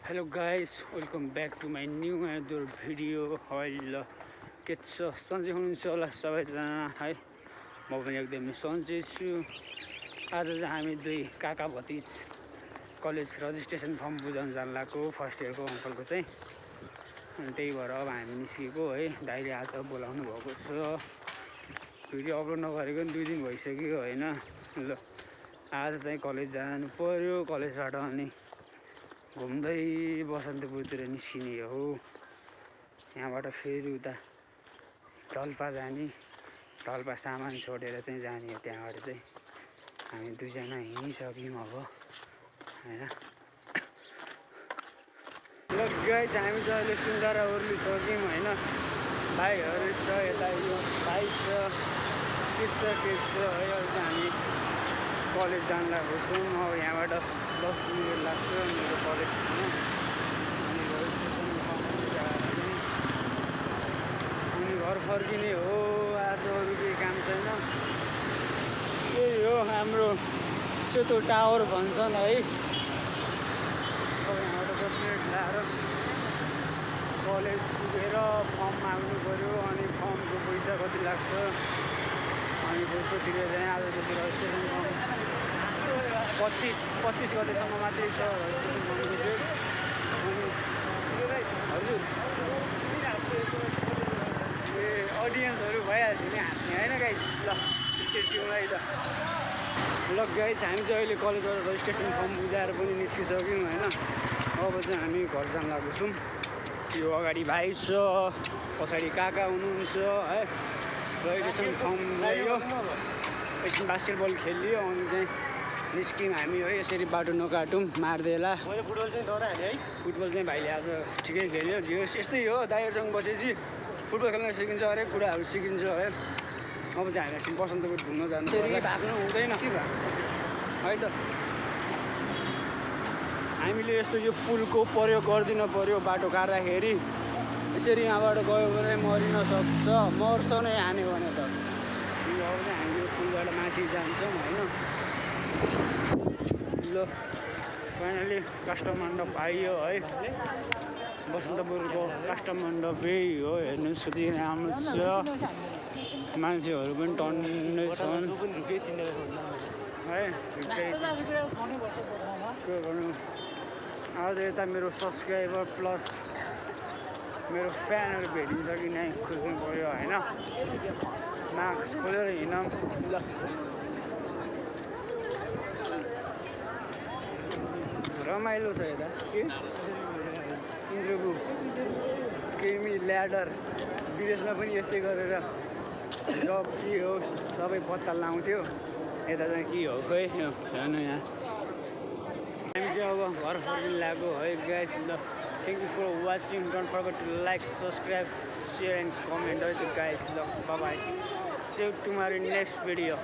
Hello guys, welcome back to my new another video. ल के छ, सन्चै हुनुहुन्छ होला सबैजना है। म पनि एकदमै सन्चै छु। आज चाहिँ हामी दुई काका भतिज कलेज रजिस्ट्रेसन फर्म बुझाउन जान लागेको, फर्स्ट इयरको अङ्कलको चाहिँ। अनि त्यही भएर अब हामी निस्केको है। दाइले आज बोलाउनु भएको छ। भिडियो अपलोड नगरेको पनि 2 दिन भइसक्यो होइन। ल आज चाहिँ कलेज जानु पर्यो। कलेजबाट अनि घुम्दै बसन्तपुरतिर निस्किने हो। यहाँबाट फेरि उता डल्पा जाने, डल्पा सामान छोडेर चाहिँ जाने हो। त्यहाँबाट चाहिँ हामी दुईजना हिँडिसक्यौँ अब होइन। ल गाइस, हामी चाहिँ अहिले सुन्दरा ओर्लिसक्यौँ होइन। भाइहरू छ यता, यो भाइ छ, के छ है। अहिले चाहिँ हामी कलेज जान लागेको छौँ। अब यहाँबाट 10 मिनट लाग्छ मेरो कलेज पुग्न। अनि रजिस्ट्रेसन अनि घर फर्किने हो। आज अरू केही काम छैन। त्यही हो हाम्रो सेतो टावर भन्छन् है। अब यहाँबाट 10 मिनट लाएर कलेज पुगेर फर्म माग्नु पऱ्यो। अनि फर्मको पैसा कति लाग्छ अनि पैसातिर चाहिँ आज जति रजिस्ट्रेसन फर्म 25 गतेसम्म मात्रै छ रजिस्ट्रेसन फर्मको चाहिँ। अनि हजुर ए अडियन्सहरू भइहाल्छ नि हाँस्ने होइन गाइस। ल सेफ्टीलाई त ल गाइस, हामी चाहिँ अहिले कलेजबाट रजिस्ट्रेसन फर्म बुझाएर पनि निस्किसक्यौँ होइन। अब चाहिँ हामी घर जान लागेको छौँ। यो अगाडि भाइ छ, पछाडि काका हुनुहुन्छ है। रजिस्ट्रेसन फर्म ल्यायो, एकछिन बास्केटबल खेलियो अनि चाहिँ निस्क्यौँ हामी है। यसरी बाटो नकाटौँ मार्देला। मैले फुटबल चाहिँ डराएँ है। फुटबल चाहिँ भाइले आज ठिकै खेल्यो। जियो यस्तै हो, दाइहरूसँग बसेपछि फुटबल खेल्न सिकिन्छ, हरेक कुराहरू सिकिन्छ है। अब चाहिँ हामी एकछिन बसन्तपुर घुम्न जानु पर्यो। भाग्नु हुँदैन कि है त। हामीले यस्तो यो पुलको प्रयोग गरिदिनु पर्यो बाटो काट्दाखेरि। यसरी यहाँबाट गयो भने मरिन सक्छ, मर्छ नै हान्यो भने त। अब चाहिँ हामी यो पुलबाट माथि जान्छौँ होइन। ल फाइनली काष्ठमण्डप आइयो है। बसन्तपुरको काष्ठमण्डप यही हो। हेर्नुहोस् कति राम्रो छ। मान्छेहरू पनि टन्नै छन् है। के गर्नु, आज यता मेरो सब्सक्राइबर प्लस मेरो फ्यानहरू भेटिन्छ कि नै खोज्नु पऱ्यो होइन। मास्क खोलेर हिँडौँ। ल रमाइलो छ यता के इन्टरभ्यू केमी ल्याडर। विदेशमा पनि यस्तै गरेर जब के हो सबै पत्ता लाउँथ्यो। यता चाहिँ के हो खोइ छैन यहाँ। हामी चाहिँ अब घर फर्किन लागेको है गाइस। ल thank you for watching. Don't forget to like, subscribe, share and comment है त गाइस। ल bye bye, see you tomorrow next video.